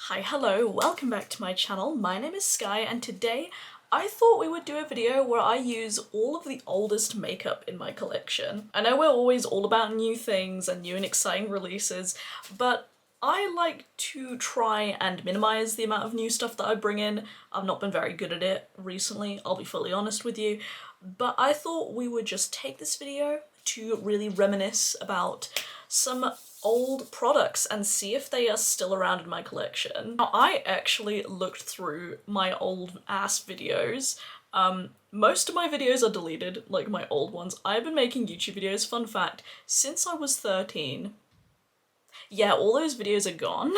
Hi, hello, welcome back to my channel. My name is Skye and today I thought we would do a video where I use all of the oldest makeup in my collection. I know we're always all about new things and new and exciting releases, but I like to try and minimize the amount of new stuff that I bring in. I've not been very good at it recently, I'll be fully honest with you, but I thought we would just take this video to really reminisce about some old products and see if they are still around in my collection. Now, I actually looked through my old ass videos. Most of my videos are deleted, like my old ones. I've been making YouTube videos, fun fact, since I was 13. Yeah, all those videos are gone.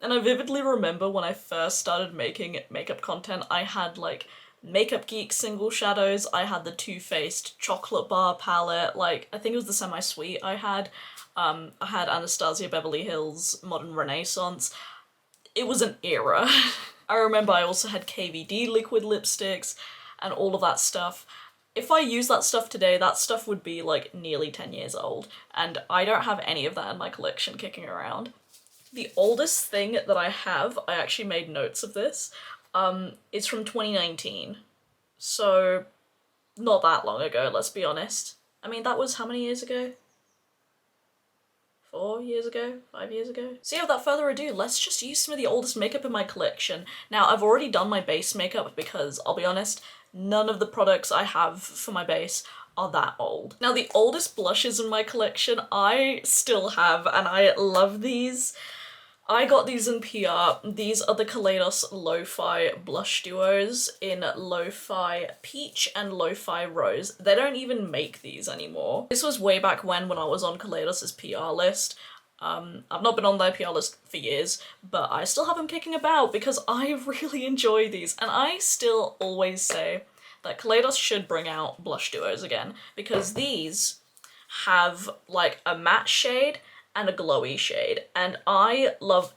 And I vividly remember when I first started making makeup content, I had like Makeup Geek single shadows, I had the Too Faced chocolate bar palette, like I think it was the Semi-Sweet I had Anastasia Beverly Hills Modern Renaissance. It was an era. I remember I also had KVD liquid lipsticks and all of that stuff. If I use that stuff today, that stuff would be like nearly 10 years old, and I don't have any of that in my collection kicking around. The oldest thing that I have, I actually made notes of this, it's from 2019. So, not that long ago, let's be honest. I mean, that was how many years ago? 4 years ago? 5 years ago? So yeah, without further ado, let's just use some of the oldest makeup in my collection. Now, I've already done my base makeup because, I'll be honest, none of the products I have for my base are that old. Now, the oldest blushes in my collection I still have, and I love these. I got these in PR. These are the Kaleidos Lo-Fi blush duos in Lo-Fi Peach and Lo-Fi Rose. They don't even make these anymore. This was way back when I was on Kaleidos' PR list. I've not been on their PR list for years, but I still have them kicking about because I really enjoy these, and I still always say that Kaleidos should bring out blush duos again because these have like a matte shade and a glowy shade, and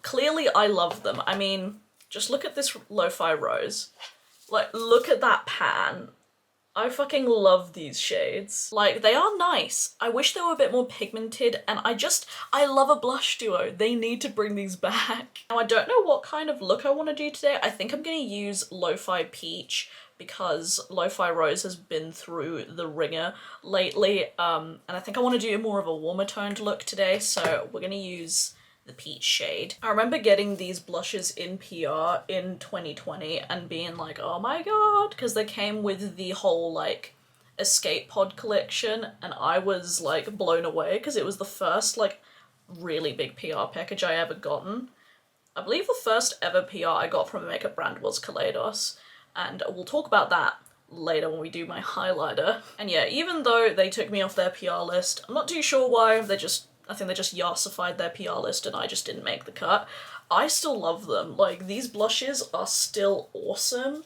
clearly I love them. I mean, just look at this Lo-Fi Rose. Like, look at that pan. I fucking love these shades. Like, they are nice. I wish they were a bit more pigmented, and I love a blush duo. They need to bring these back. Now, I don't know what kind of look I want to do today. I think I'm gonna use Lo-Fi Peach because Lo-Fi Rose has been through the ringer lately, and I think I want to do more of a warmer toned look today, so we're gonna use the peach shade. I remember getting these blushes in PR in 2020 and being like, oh my god, because they came with the whole like Escape Pod collection, and I was like blown away because it was the first like really big PR package I ever gotten. I believe the first ever PR I got from a makeup brand was Kaleidos, and we'll talk about that later when we do my highlighter. And yeah, even though they took me off their PR list, I'm not too sure why, I think they just yassified their PR list and I just didn't make the cut. I still love them. Like, these blushes are still awesome,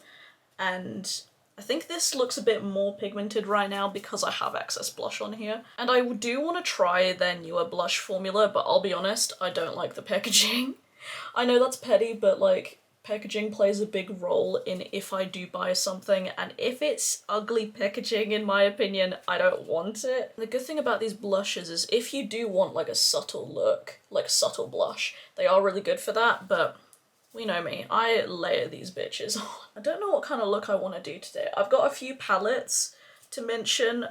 and I think this looks a bit more pigmented right now because I have excess blush on here. And I do want to try their newer blush formula, but I'll be honest, I don't like the packaging. I know that's petty, but like, packaging plays a big role in if I do buy something, and if it's ugly packaging, in my opinion, I don't want it. The good thing about these blushes is if you do want like a subtle look, like a subtle blush, they are really good for that, but we know me, I layer these bitches. I don't know what kind of look I want to do today. I've got a few palettes to mention.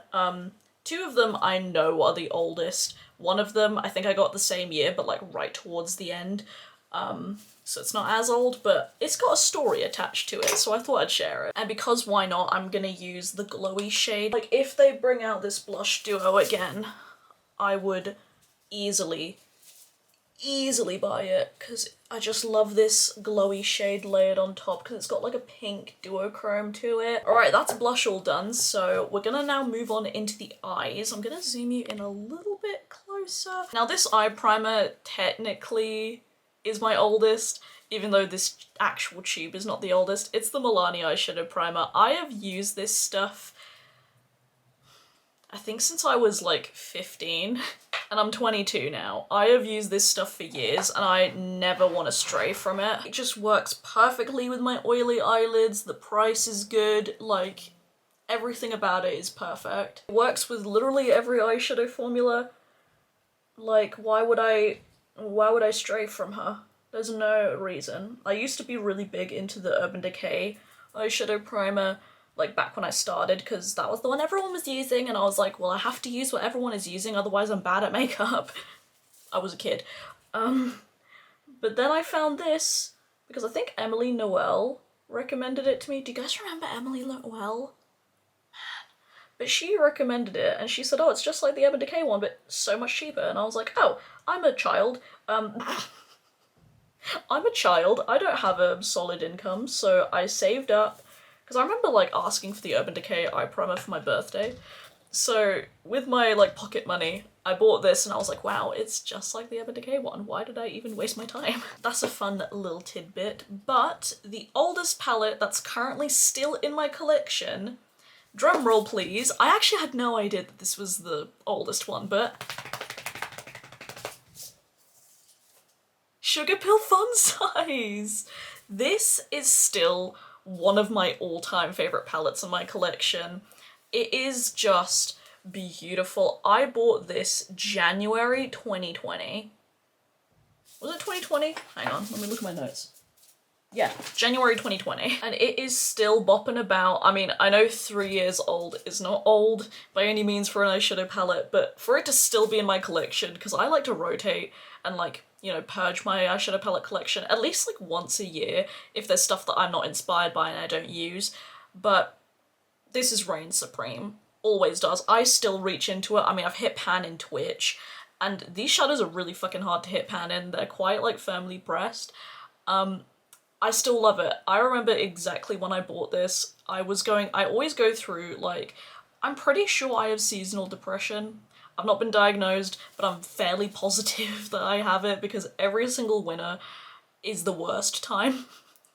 Two of them I know are the oldest. One of them I think I got the same year, but like right towards the end. So it's not as old, but it's got a story attached to it, so I thought I'd share it. And because why not, I'm gonna use the glowy shade. Like, if they bring out this blush duo again, I would easily buy it, because I just love this glowy shade layered on top, because it's got like a pink duochrome to it. Alright, that's blush all done, so we're gonna now move on into the eyes. I'm gonna zoom you in a little bit closer. Now, this eye primer technically is my oldest, even though this actual tube is not the oldest. It's the Milani eyeshadow primer. I have used this stuff, I think since I was like 15, and I'm 22 now. I have used this stuff for years, and I never want to stray from it. It just works perfectly with my oily eyelids, the price is good, like, everything about it is perfect. It works with literally every eyeshadow formula. Like, why would I stray from her? There's no reason. I used to be really big into the Urban Decay eyeshadow primer, like back when I started, because that was the one everyone was using, and I was like, well, I have to use what everyone is using, otherwise I'm bad at makeup. I was a kid. But then I found this, because I think Emily Noel recommended it to me. Do you guys remember Emily Noel? But she recommended it, and she said, oh, it's just like the Urban Decay one, but so much cheaper. And I was like, oh, I'm a child. I'm a child. I don't have a solid income, so I saved up. Because I remember, like, asking for the Urban Decay eye primer for my birthday. So, with my, like, pocket money, I bought this, and I was like, wow, it's just like the Urban Decay one. Why did I even waste my time? That's a fun little tidbit. But the oldest palette that's currently still in my collection, drum roll please, I actually had no idea that this was the oldest one, but Sugarpill Fun Size! This is still one of my all-time favourite palettes in my collection. It is just beautiful. I bought this January 2020. Was it 2020? Hang on, let me look at my notes. Yeah, January 2020. And it is still bopping about. I mean, I know 3 years old is not old by any means for an eyeshadow palette, but for it to still be in my collection, because I like to rotate and, like, you know, purge my eyeshadow palette collection at least like once a year if there's stuff that I'm not inspired by and I don't use. But this is reign supreme. Always does. I still reach into it. I mean, I've hit pan in Twitch, and these shadows are really fucking hard to hit pan in. They're quite, like, firmly pressed. I still love it. I remember exactly when I bought this. I always go through, like, I'm pretty sure I have seasonal depression. I've not been diagnosed, but I'm fairly positive that I have it because every single winter is the worst time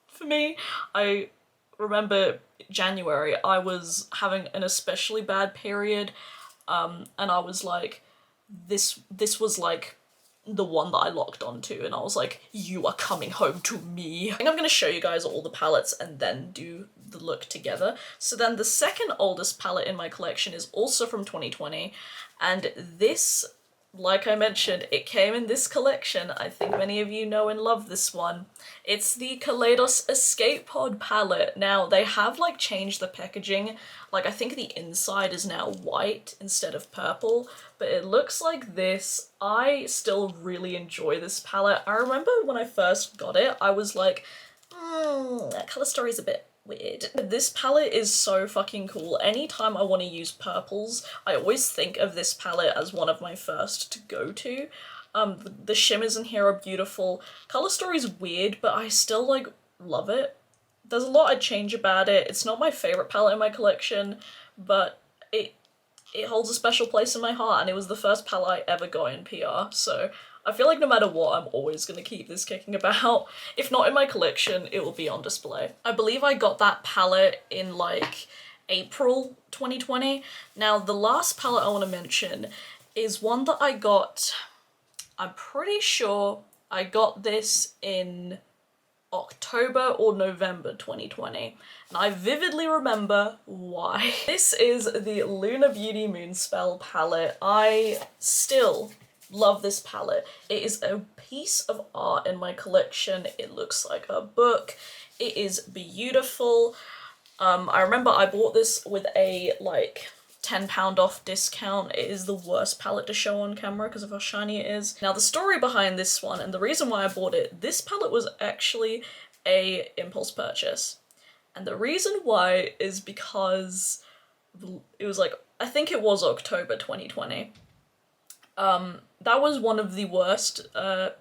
for me. I remember January, I was having an especially bad period, and I was like, this was like the one that I locked onto, and I was like, you are coming home to me. I think I'm gonna show you guys all the palettes and then do the look together. So then the second oldest palette in my collection is also from 2020, and this, like I mentioned, it came in this collection. I think many of you know and love this one. It's the Kaleidos Escape Pod palette. Now, they have, like, changed the packaging. Like, I think the inside is now white instead of purple, but it looks like this. I still really enjoy this palette. I remember when I first got it, I was like, that colour story's a bit weird. This palette is so fucking cool. Anytime I want to use purples, I always think of this palette as one of my first to go to. The shimmers in here are beautiful. Colour story's weird, but I still, like, love it. There's a lot I'd change about it. It's not my favourite palette in my collection, but it holds a special place in my heart, and it was the first palette I ever got in PR, so I feel like no matter what, I'm always gonna keep this kicking about. If not in my collection, it will be on display. I believe I got that palette in, like, April 2020. Now, the last palette I want to mention is one that I got, I'm pretty sure I got this in October or November 2020, and I vividly remember why. This is the Lunar Beauty Moonspell palette. I still love this palette. It is a piece of art in my collection. It looks like a book. It is beautiful. I remember I bought this with a, like, £10 off discount. It is the worst palette to show on camera because of how shiny it is. Now, the story behind this one, and the reason why I bought it, this palette was actually a impulse purchase. And the reason why is because it was, like, I think it was October 2020. That was one of the worst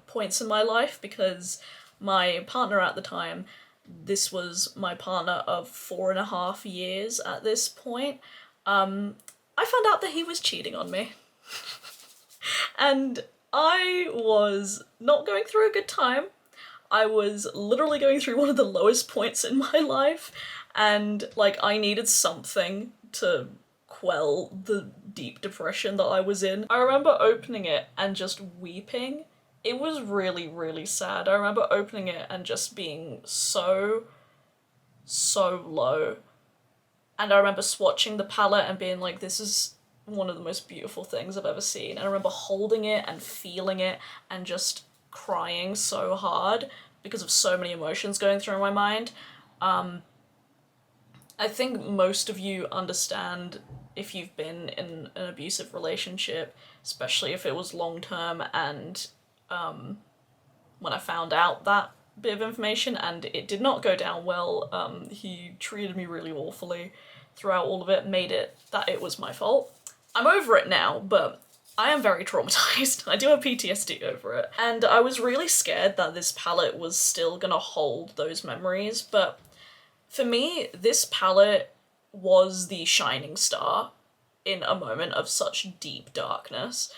points in my life because my partner at the time, this was my partner of 4.5 years at this point, I found out that he was cheating on me. And I was not going through a good time. I was literally going through one of the lowest points in my life, and, like, I needed something to quell the deep depression that I was in. I remember opening it and just weeping. It was really, really sad. I remember opening it and just being so low. And I remember swatching the palette and being like, this is one of the most beautiful things I've ever seen. And I remember holding it and feeling it and just crying so hard because of so many emotions going through my mind. I think most of you understand if you've been in an abusive relationship, especially if it was long-term, and when I found out that bit of information and it did not go down well, he treated me really awfully throughout all of it, made it that it was my fault. I'm over it now, but I am very traumatized. I do have PTSD over it. And I was really scared that this palette was still gonna hold those memories, but for me, this palette was the shining star in a moment of such deep darkness.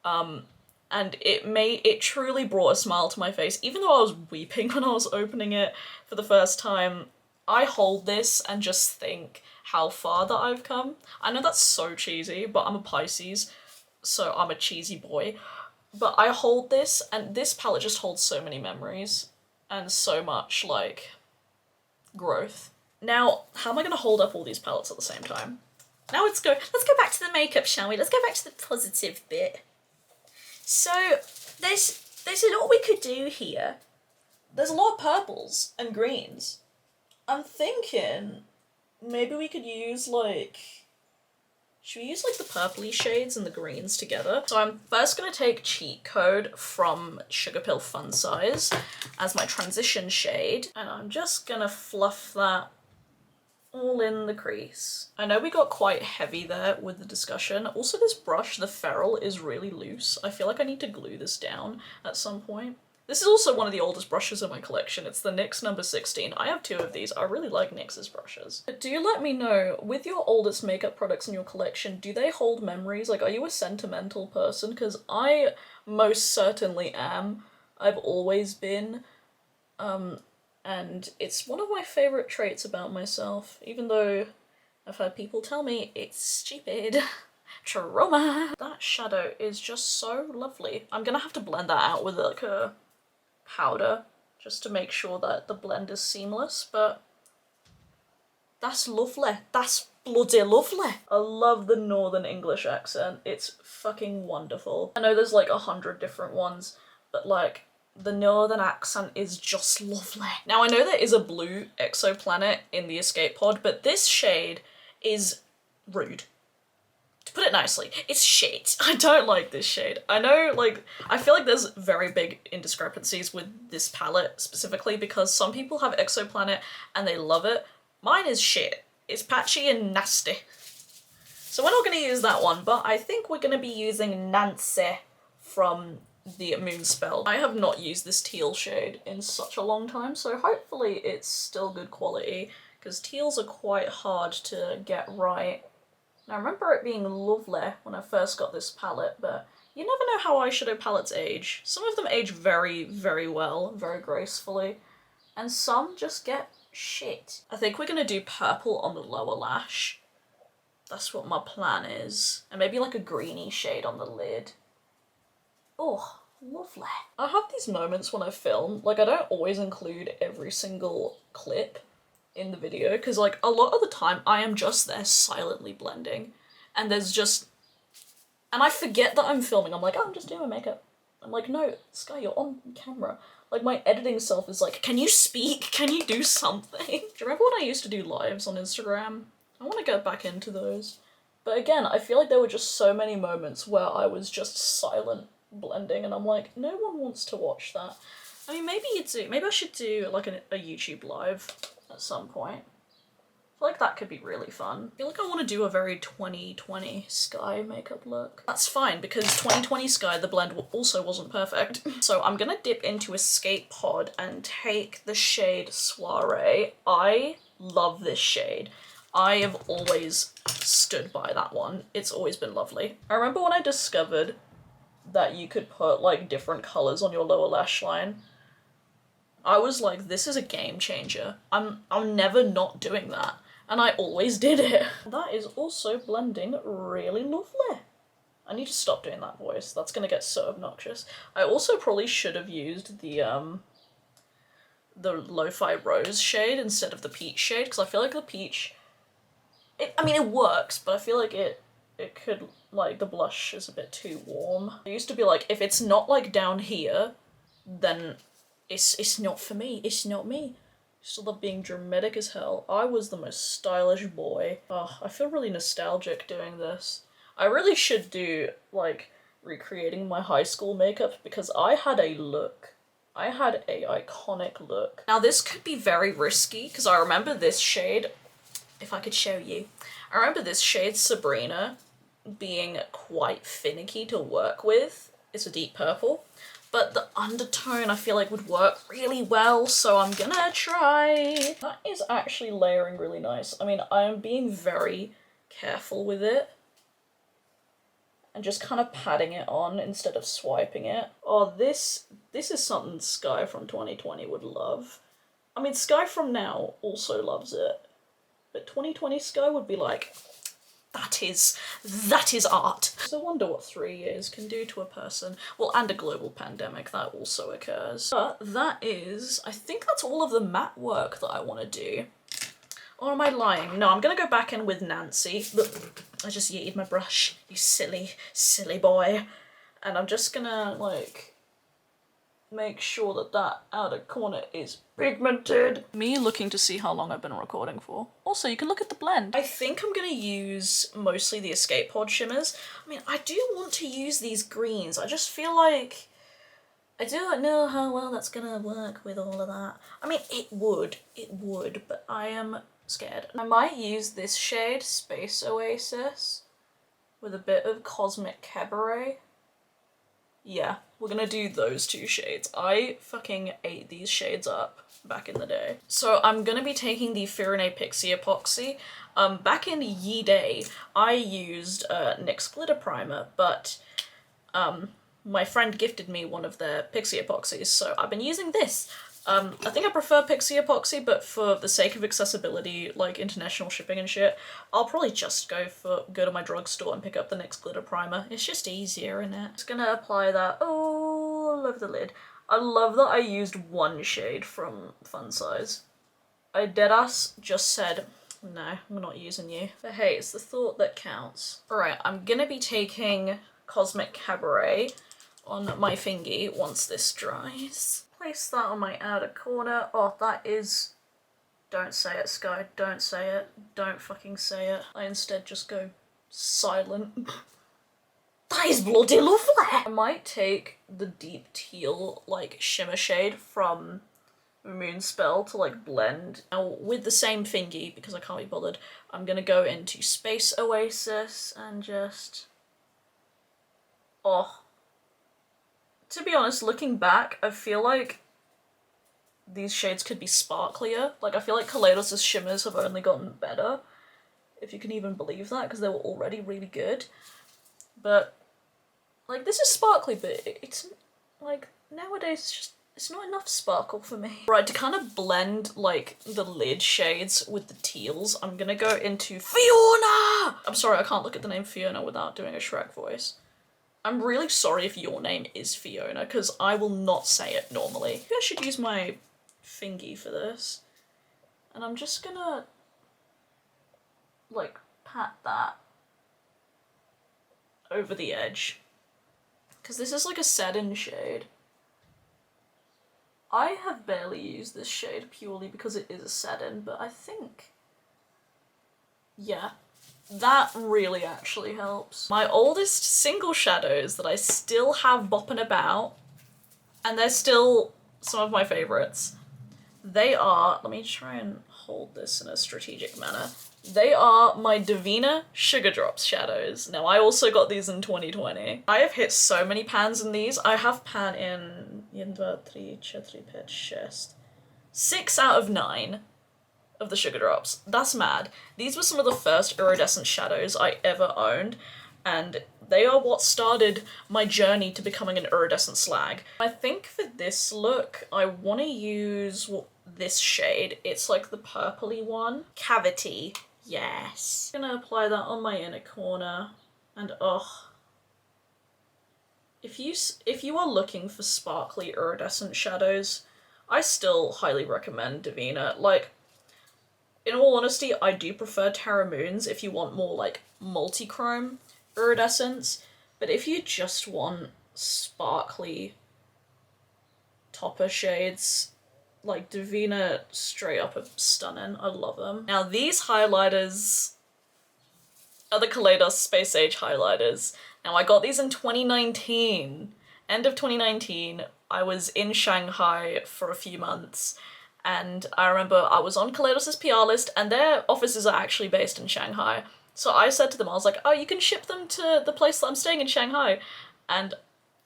And it truly brought a smile to my face. Even though I was weeping when I was opening it for the first time, I hold this and just think how far that I've come. I know that's so cheesy, but I'm a Pisces, so I'm a cheesy boy. But I hold this, and this palette just holds so many memories and so much, like, growth. Now, how am I gonna hold up all these palettes at the same time? Now let's go back to the makeup, shall we? Let's go back to the positive bit. So, there's a lot we could do here. There's a lot of purples and greens. I'm thinking maybe we could use, like, should we use, like, the purpley shades and the greens together? So I'm first gonna take Cheat Code from Sugarpill Fun Size as my transition shade, and I'm just gonna fluff that all in the crease. I know we got quite heavy there with the discussion. Also, this brush, the ferrule, is really loose. I feel like I need to glue this down at some point. This is also one of the oldest brushes in my collection. It's the NYX number 16. I have 2 of these. I really like NYX's brushes. But do let me know, with your oldest makeup products in your collection, do they hold memories? Like, are you a sentimental person? Because I most certainly am. I've always been. And it's one of my favorite traits about myself, even though I've had people tell me it's stupid. Trauma! That shadow is just so lovely. I'm gonna have to blend that out with, like, a powder just to make sure that the blend is seamless, but that's lovely. That's bloody lovely. I love the Northern English accent. It's fucking wonderful. I know there's like 100 different ones, but like the Northern accent is just lovely. Now I know there is a blue exoplanet in the escape pod, but this shade is rude. To put it nicely, it's shit. I don't like this shade. I know, like, I feel like there's very big indiscrepancies with this palette specifically because some people have Exoplanet and they love it. Mine is shit. It's patchy and nasty. So we're not going to use that one, but I think we're going to be using Nancy from the Moonspell. I have not used this teal shade in such a long time, so hopefully it's still good quality because teals are quite hard to get right. Now, I remember it being lovely when I first got this palette, but you never know how eyeshadow palettes age. Some of them age very, very well, very gracefully, and some just get shit. I think we're gonna do purple on the lower lash. That's what my plan is. And maybe like a greeny shade on the lid. Oh, lovely. I have these moments when I film, like I don't always include every single clip in the video because like a lot of the time I am just there silently blending and there's just, and I forget that I'm filming. I'm like, oh, I'm just doing my makeup. I'm like, no, Skye, you're on camera. Like my editing self is like, can you speak? Can you do something? Do you remember when I used to do lives on Instagram? I want to get back into those. But again, I feel like there were just so many moments where I was just silent blending and I'm like, no one wants to watch that. I mean, maybe you do. Maybe I should do like a YouTube live at some point. I feel like that could be really fun. I feel like I want to do a very 2020 Skye makeup look. That's fine because 2020 Skye, the blend also wasn't perfect. So I'm gonna dip into Escape Pod and take the shade Soiree. I love this shade. I have always stood by that one. It's always been lovely. I remember when I discovered that you could put like different colors on your lower lash line. I was like, this is a game changer. I'm never not doing that. And I always did it. That is also blending really lovely. I need to stop doing that voice. That's gonna get so obnoxious. I also probably should have used the Lo-Fi Rose shade instead of the peach shade because I feel like the peach, I mean, it works, but I feel like it could, like, the blush is a bit too warm. I used to be like, if it's not like down here, then it's not for me. It's not me. Still love being dramatic as hell. I was the most stylish boy. Oh, I feel really nostalgic doing this. I really should do, like, recreating my high school makeup because I had a look. I had a iconic look. Now this could be very risky because I remember this shade, if I could show you. I remember this shade, Sabrina, being quite finicky to work with. It's a deep purple. But the undertone I feel like would work really well, so I'm gonna try. That is actually layering really nice. I mean, I am being very careful with it. And just kind of patting it on instead of swiping it. Oh, this is something Skye from 2020 would love. I mean, Skye from now also loves it. But 2020 Skye would be like, that is art. So I wonder what 3 years can do to a person. Well, and a global pandemic, that also occurs. But that is, I think that's all of the matte work that I want to do. Or am I lying? No, I'm gonna go back in with Nancy. Look, I just yeeted my brush, you silly, silly boy. And I'm just gonna, like, make sure that that outer corner is pigmented. Me looking to see how long I've been recording for. Also, you can look at the blend. I think I'm gonna use mostly the Escape Pod shimmers. I mean, I do want to use these greens. I just feel like I don't know how well that's gonna work with all of that. I mean, it would, but I am scared. I might use this shade, Space Oasis, with a bit of Cosmic Cabaret. Yeah, we're gonna do those 2 shades. I fucking ate these shades up back in the day. So I'm gonna be taking the Faerie Pixie Epoxy. Back in ye day, I used NYX Glitter Primer, but my friend gifted me one of their Pixie Epoxies, so I've been using this. I think I prefer Pixie Epoxy, but for the sake of accessibility, like international shipping and shit, I'll probably just go to my drugstore and pick up the NYX Glitter Primer. It's just easier, innit? Just gonna apply that all over the lid. I love that I used 1 shade from Fun Size. I deadass just said, no, I'm not using you. But hey, it's the thought that counts. Alright, I'm gonna be taking Cosmic Cabaret on my fingy once this dries. Place that on my outer corner. Oh, that is... Don't say it, Skye. Don't say it. Don't fucking say it. I instead just go silent. That is bloody lovely! I might take the deep teal, like, shimmer shade from Moonspell to, like, blend. Now, with the same fingy, because I can't be bothered, I'm gonna go into Space Oasis and just... Oh. To be honest, looking back, I feel like these shades could be sparklier. Like, I feel like Kaleidos' shimmers have only gotten better, if you can even believe that, because they were already really good. But, like, this is sparkly, but it's, like, nowadays it's not enough sparkle for me. Right, to kind of blend, like, the lid shades with the teals, I'm gonna go into Fiona! I'm sorry, I can't look at the name Fiona without doing a Shrek voice. I'm really sorry if your name is Fiona, because I will not say it normally. Maybe I should use my fingy for this. And I'm just gonna, like, pat that over the edge. Because this is like a satin shade. I have barely used this shade purely because it is a satin, but I think, yeah. That really actually helps. My oldest single shadows that I still have bopping about, and they're still some of my favourites. They are, let me try and hold this in a strategic manner. They are my Devinah Sugar Drops shadows. Now, I also got these in 2020. I have hit so many pans in these. I have pan in 1, 2, 3, 4, 5, 6. 6 out of 9. Of the Sugar Drops. That's mad. These were some of the first iridescent shadows I ever owned, and they are what started my journey to becoming an iridescent slag. I think for this look, I want to use this shade. It's like the purpley one. Cavitea. Yes. I'm gonna apply that on my inner corner, and oh. If you are looking for sparkly iridescent shadows, I still highly recommend Devinah. Like, in all honesty, I do prefer Terra Moons if you want more, like, multi-chrome iridescence, but if you just want sparkly topper shades. Like, Devinah straight up are stunning. I love them. Now, these highlighters are the Kaleidos Space Age highlighters. Now, I got these in 2019. End of 2019. I was in Shanghai for a few months, and I remember I was on Kaleidos' PR list, and their offices are actually based in Shanghai. So I said to them, I was like, oh, you can ship them to the place that I'm staying in Shanghai. And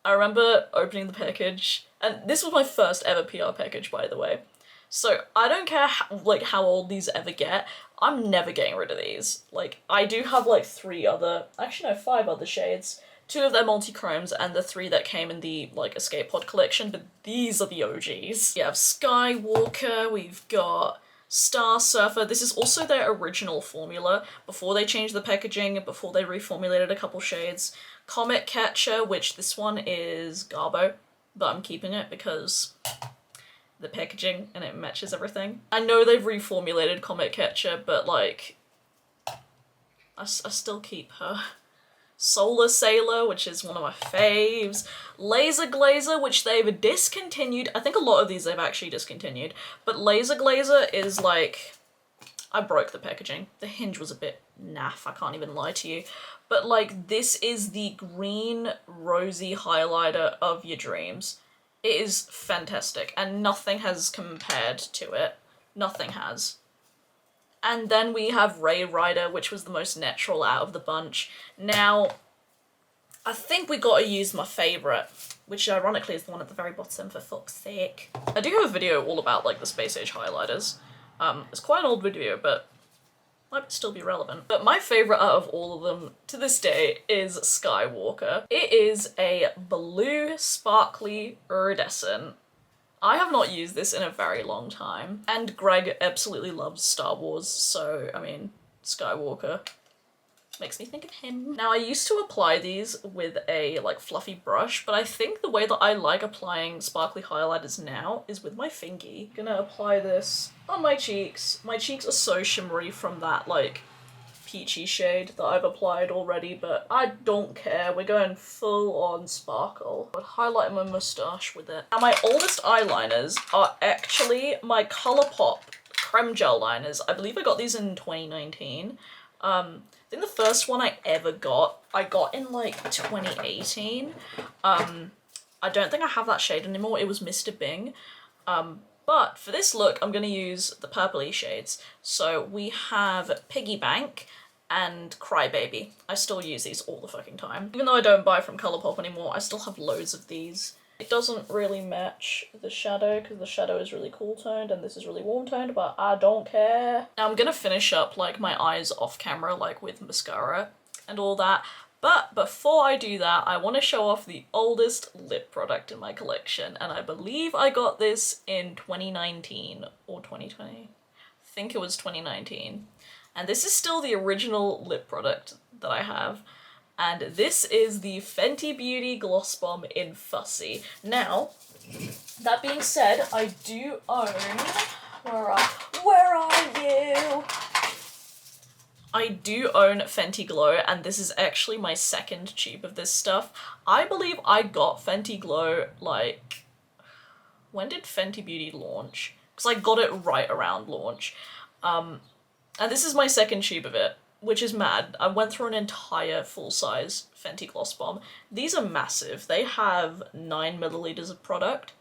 I remember opening the package, and this was my first ever PR package, by the way. So I don't care how old these ever get, I'm never getting rid of these. Like, I do have like 5 other shades. 2 of their multi-chromes and the 3 that came in the like Escape Pod collection, but these are the OGs. You have Skywalker, we've got Star Surfer. This is also their original formula before they changed the packaging, before they reformulated a couple shades. Comet Catcher, which this one is Garbo, but I'm keeping it because the packaging and it matches everything. I know they've reformulated Comet Catcher, but like, I still keep her. Solar Sailor, which is one of my faves. Laser Glazer, which they've discontinued. I think a lot of these they've actually discontinued, but Laser Glazer is like, I broke the packaging. The hinge was a bit naff, I can't even lie to you. But like, this is the green rosy highlighter of your dreams. It is fantastic, and nothing has compared to it. Nothing has. And then we have Ray Rider, which was the most natural out of the bunch. Now, I think we gotta use my favourite, which ironically is the one at the very bottom, for fuck's sake. I do have a video all about like the Space Age highlighters. It's quite an old video, but might still be relevant. But my favourite out of all of them to this day is Skywalker. It is a blue, sparkly, iridescent. I have not used this in a very long time, and Greg absolutely loves Star Wars, so, I mean, Skywalker makes me think of him. Now, I used to apply these with a, like, fluffy brush, but I think the way that I like applying sparkly highlighters now is with my fingy. I'm gonna apply this on my cheeks. My cheeks are so shimmery from that, like, peachy shade that I've applied already, but I don't care. We're going full on sparkle. I'd highlight my moustache with it. Now, my oldest eyeliners are actually my ColourPop creme gel liners. I believe I got these in 2019. I think the first one I ever got, I got in like 2018. I don't think I have that shade anymore. It was Mr. Bing. But for this look, I'm gonna use the purpley shades. So we have Piggy Bank and Crybaby. I still use these all the fucking time. Even though I don't buy from ColourPop anymore, I still have loads of these. It doesn't really match the shadow because the shadow is really cool toned and this is really warm toned, but I don't care. Now I'm gonna finish up like my eyes off camera, like with mascara and all that. But before I do that, I want to show off the oldest lip product in my collection, and I believe I got this in 2019 or 2020. I think it was 2019. And this is still the original lip product that I have. And this is the Fenty Beauty Gloss Bomb in Fussy. Now, that being said, I do own... Where are you? I do own Fenty Glow, and this is actually my second tube of this stuff. I believe I got Fenty Glow, like... When did Fenty Beauty launch? Because I got it right around launch. And this is my second tube of it, which is mad. I went through an entire full-size Fenty Gloss Bomb. These are massive. They have 9 milliliters of product,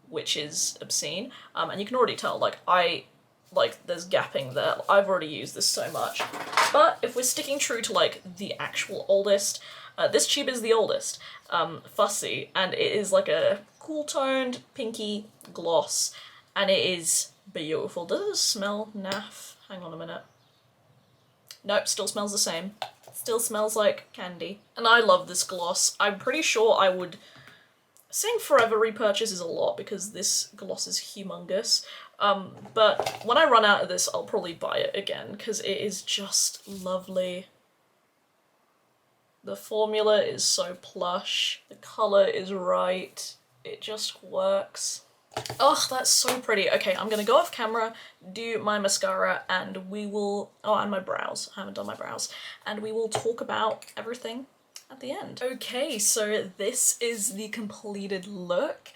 which is obscene. And you can already tell, like, there's gapping there. I've already used this so much. But if we're sticking true to, like, the actual oldest, this tube is the oldest, Fussy, and it is like a cool-toned, pinky gloss, and it is beautiful. Does it smell naff? Hang on a minute. Nope, still smells the same. Still smells like candy. And I love this gloss. I'm pretty sure I would... Saying forever repurchase is a lot because this gloss is humongous. But when I run out of this, I'll probably buy it again because it is just lovely. The formula is so plush. The colour is right. It just works. Oh, that's so pretty. Okay, I'm gonna go off camera, do my mascara, and we will... Oh, and my brows. I haven't done my brows. And we will talk about everything at the end. Okay, so this is the completed look.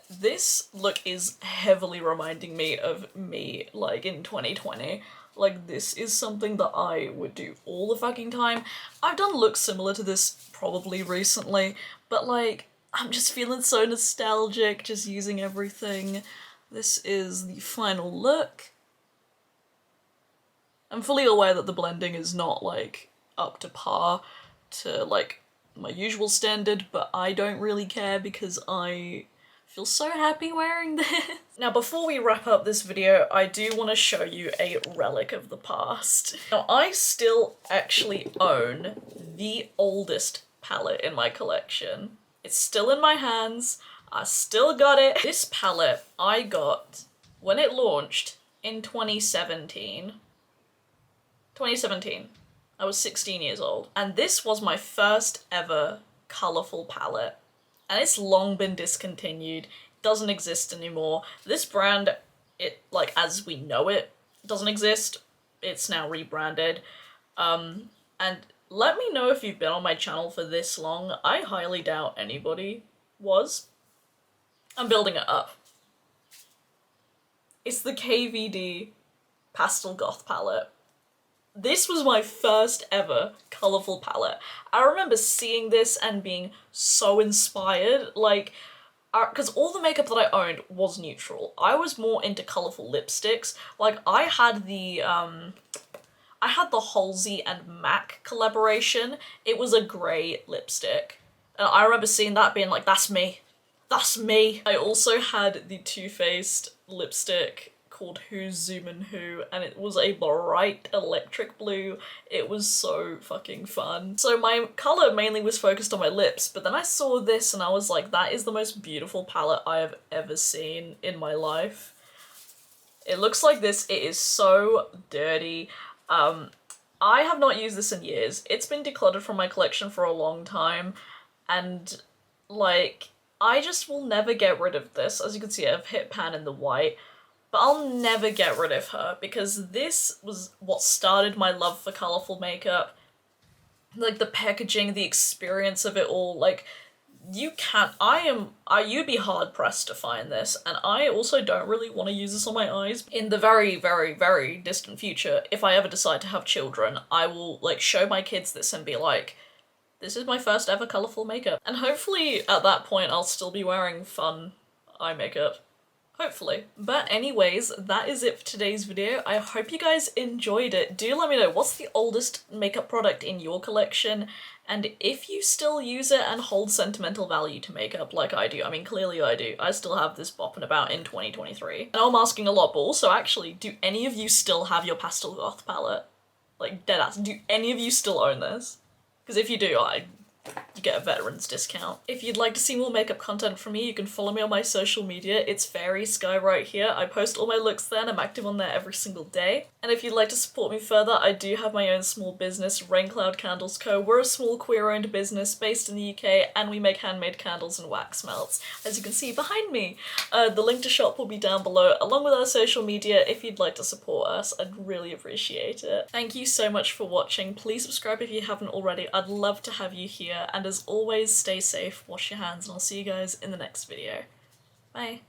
This look is heavily reminding me of me, like, in 2020. Like, this is something that I would do all the fucking time. I've done looks similar to this probably recently, but, like, I'm just feeling so nostalgic, just using everything. This is the final look. I'm fully aware that the blending is not, like, up to par to, like, my usual standard, but I don't really care because I feel so happy wearing this. Now, before we wrap up this video, I do want to show you a relic of the past. Now, I still actually own the oldest palette in my collection. It's still in my hands. I still got it. This palette I got when it launched in 2017. 2017. I was 16 years old. And this was my first ever colourful palette. And it's long been discontinued. It doesn't exist anymore. This brand, it, like, as we know it, doesn't exist. It's now rebranded. And let me know if you've been on my channel for this long. I highly doubt anybody was. I'm building it up. It's the KVD Pastel Goth palette. This was my first ever colourful palette. I remember seeing this and being so inspired, like, because all the makeup that I owned was neutral. I was more into colourful lipsticks. Like, I had the Halsey and MAC collaboration. It was a grey lipstick. And I remember seeing that being like, that's me. That's me. I also had the Too Faced lipstick called Who's Zoomin' Who, and it was a bright electric blue. It was so fucking fun. So my colour mainly was focused on my lips, but then I saw this and I was like, that is the most beautiful palette I have ever seen in my life. It looks like this. It is so dirty. I have not used this in years. It's been decluttered from my collection for a long time, and, like, I just will never get rid of this. As you can see, I've hit pan in the white. But I'll never get rid of her because this was what started my love for colourful makeup. Like, the packaging, the experience of it all, like, you can't, you'd be hard pressed to find this, and I also don't really want to use this on my eyes. In the very, very, very distant future, if I ever decide to have children, I will, like, show my kids this and be like, this is my first ever colourful makeup. And hopefully at that point I'll still be wearing fun eye makeup. Hopefully. But anyways, that is it for today's video. I hope you guys enjoyed it. Do let me know, what's the oldest makeup product in your collection? And if you still use it and hold sentimental value to makeup like I do. I mean, clearly I do. I still have this bopping about in 2023. And I'm asking a lot, but also actually, do any of you still have your Pastel Goth palette? Like, deadass, do any of you still own this? Because if you do, you get a veteran's discount. If you'd like to see more makeup content from me, you can follow me on my social media. It's faerie.skye right here. I post all my looks there and I'm active on there every single day. And if you'd like to support me further, I do have my own small business, Raincloud Candles Co. We're a small queer-owned business based in the UK and we make handmade candles and wax melts, as you can see behind me. The link to shop will be down below, along with our social media if you'd like to support us. I'd really appreciate it. Thank you so much for watching. Please subscribe if you haven't already. I'd love to have you here. And as always, stay safe, wash your hands, and I'll see you guys in the next video. Bye.